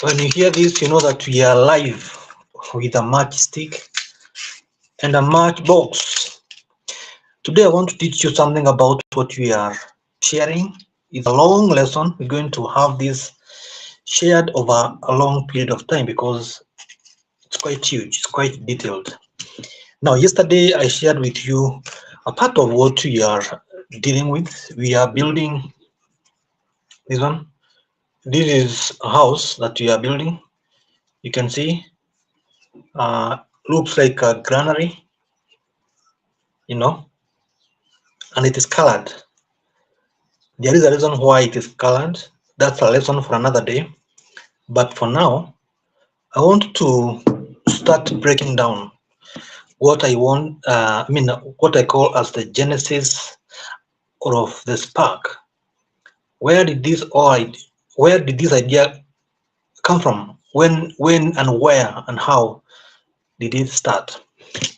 When you hear this, you know that we are live with a matchstick and a matchbox. Today, I want to teach you something about what we are sharing. It's a long lesson. We're going to have this shared over a long period of time because it's quite huge, it's quite detailed. Now, yesterday I shared with you a part of what we are dealing with. We are building this one. This is a house that we are building. You can see, uh, looks like a granary, you know, and it is colored. There is a reason why it is colored. That's a lesson for another day. But for now, I want to start breaking down what I want, what I call as the genesis of the spark. Where did this oil, where did this idea come from? When and where and how did it start?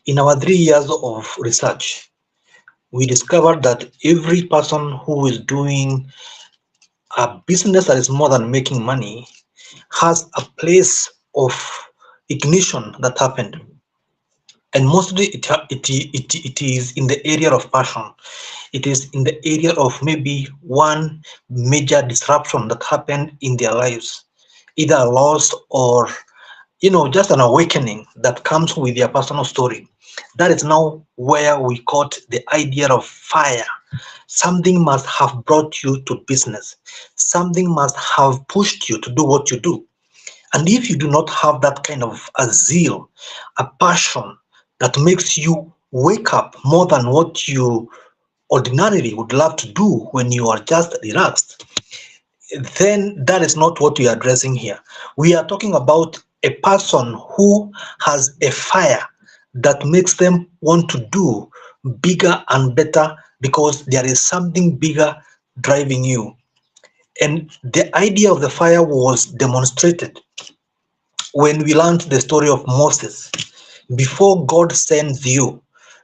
In our 3 years of research, we discovered that every person who is doing a business that is more than making money has a place of ignition that happened, and mostly it is in the area of passion. It is in the area of maybe one major disruption that happened in their lives, either a loss or just an awakening that comes with their personal story. That is now where we caught the idea of fire. Something must have brought you to business. Something must have pushed you to do what you do. And if you do not have that kind of a zeal, a passion that makes you wake up more than what you ordinarily would love to do when you are just relaxed, then that is not what we are addressing here. We are talking about a person who has a fire that makes them want to do bigger and better because there is something bigger driving you. And the idea of the fire was demonstrated when we learned the story of Moses. Before God sends you,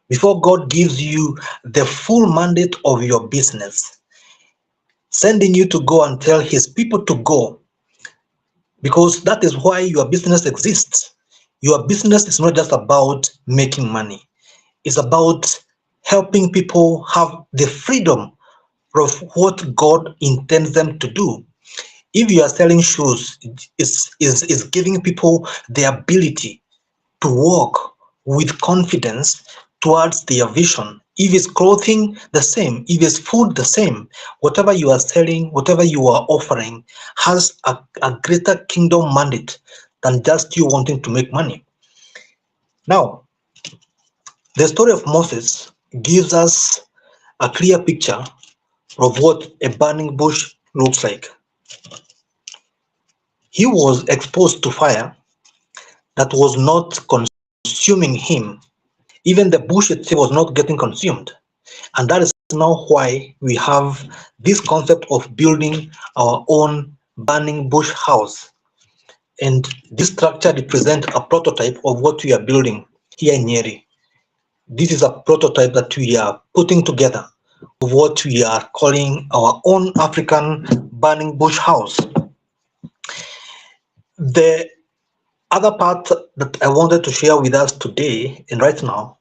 before God gives you the full mandate of your business, sending you to go and tell his people to go, because that is why your business exists. Your business is not just about making money, it's about helping people have the freedom of what God intends them to do. If you are selling shoes, is giving people the ability to walk with confidence towards their vision. If it's clothing, the same. If it's food, the same. Whatever you are selling, whatever you are offering has a greater kingdom mandate than just you wanting to make money. Now, the story of Moses gives us a clear picture of what a burning bush looks like. He was exposed to fire that was not consuming him. Even the bush itself was not getting consumed. And that is now why we have this concept of building our own burning bush house. And this structure represents a prototype of what we are building here in Nyeri. This is a prototype that we are putting together of what we are calling our own African burning bush house. The other part that I wanted to share with us today and right now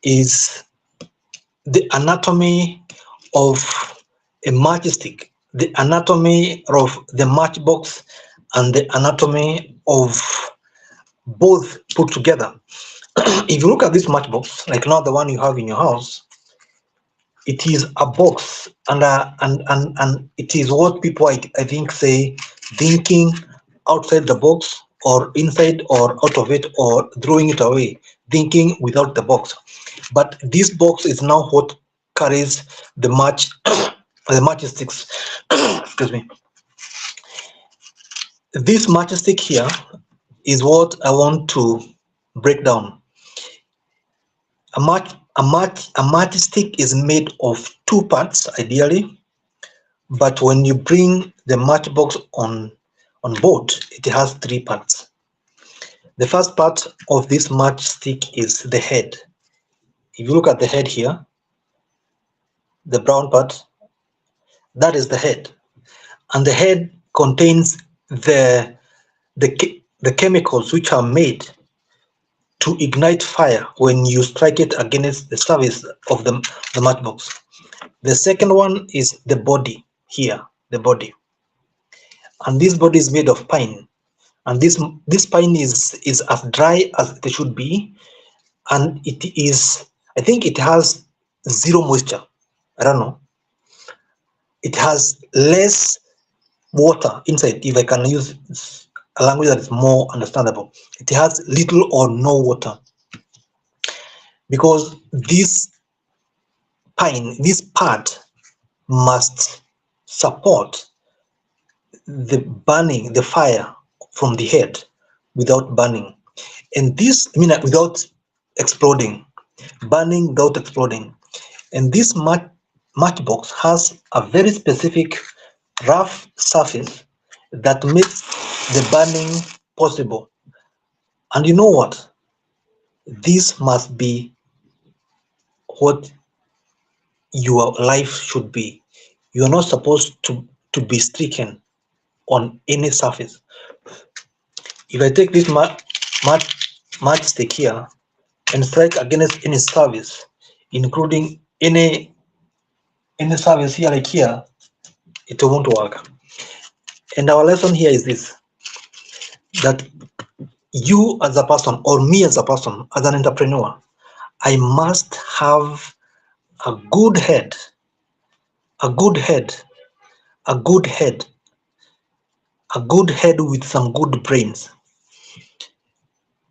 is the anatomy of a matchstick, the anatomy of the matchbox, and the anatomy of both put together. If you look at this matchbox, like now the one you have in your house, it is a box, and it is what people I think say thinking outside the box or inside or out of it or throwing it away, thinking without the box. But this box is now what carries the match, the matchsticks. Excuse me. This matchstick here is what I want to break down. A matchstick is made of two parts ideally, but when you bring the matchbox on board, it has three parts. The first part of this matchstick is the head. If you look at the head here, the brown part, that is the head. And the head contains the the chemicals which are made to ignite fire when you strike it against the surface of the matchbox. The second one is the body here, the body. And this body is made of pine. And this pine is as dry as it should be. And it is, I think it has zero moisture. I don't know. It has less water inside, if I can use a language that is more understandable. It has little or no water. Because this pine, this part must support the burning, the fire from the head without burning. And this, I mean, without exploding, burning without exploding. And this matchbox has a very specific rough surface that makes the burning possible. And you know what? This must be what your life should be. You are not supposed to be stricken on any surface. If I take this matchstick here and strike against any surface, including any surface here, like here, it won't work. And our lesson here is this, that you as a person, or me as a person, as an entrepreneur, I must have a good head, a good head, a good head, a good head with some good brains.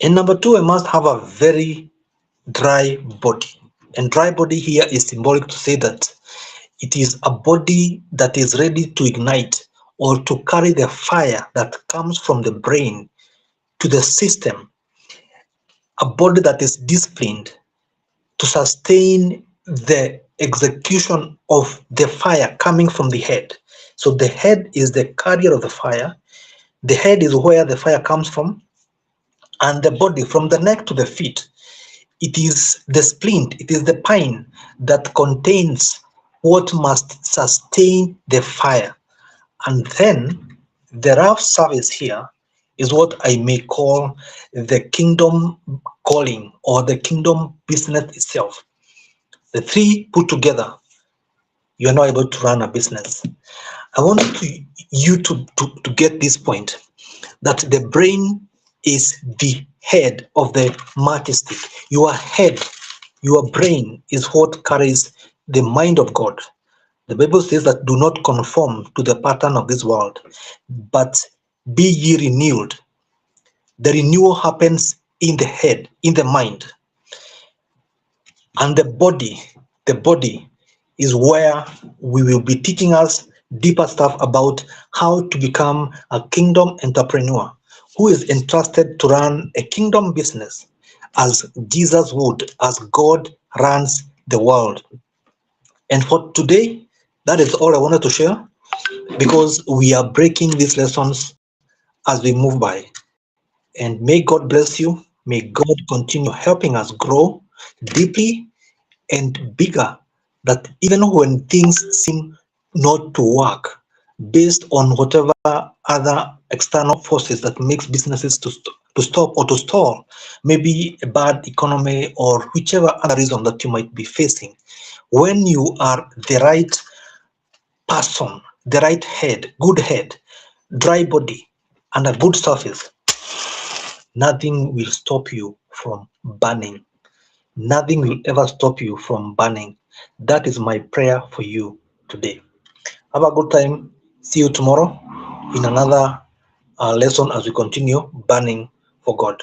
And number two, I must have a very dry body. And dry body here is symbolic to say that it is a body that is ready to ignite or to carry the fire that comes from the brain to the system. A body that is disciplined to sustain the execution of the fire coming from the head. So the head is the carrier of the fire. The head is where the fire comes from. And the body, from the neck to the feet, it is the splint, it is the pine that contains what must sustain the fire. And then the rough surface here is what I may call the kingdom calling or the kingdom business itself. The three put together, you are not able to run a business. I want you to get this point, that the brain is the head of the matchstick. Your head, your brain is what carries the mind of God. The Bible says that do not conform to the pattern of this world, but be ye renewed. The renewal happens in the head, in the mind. And the body is where we will be teaching us deeper stuff about how to become a kingdom entrepreneur who is entrusted to run a kingdom business as Jesus would, as God runs the world. And for today, that is all I wanted to share, because we are breaking these lessons as we move by. And may God bless you. May God continue helping us grow deeply and bigger, that even when things seem not to work, based on whatever other external forces that makes businesses to stop or to stall, maybe a bad economy or whichever other reason that you might be facing, when you are the right person, the right head, good head, dry body, and a good surface, nothing will stop you from burning. Nothing will ever stop you from burning. That is my prayer for you today. Have a good time. See you tomorrow in another lesson as we continue burning for God.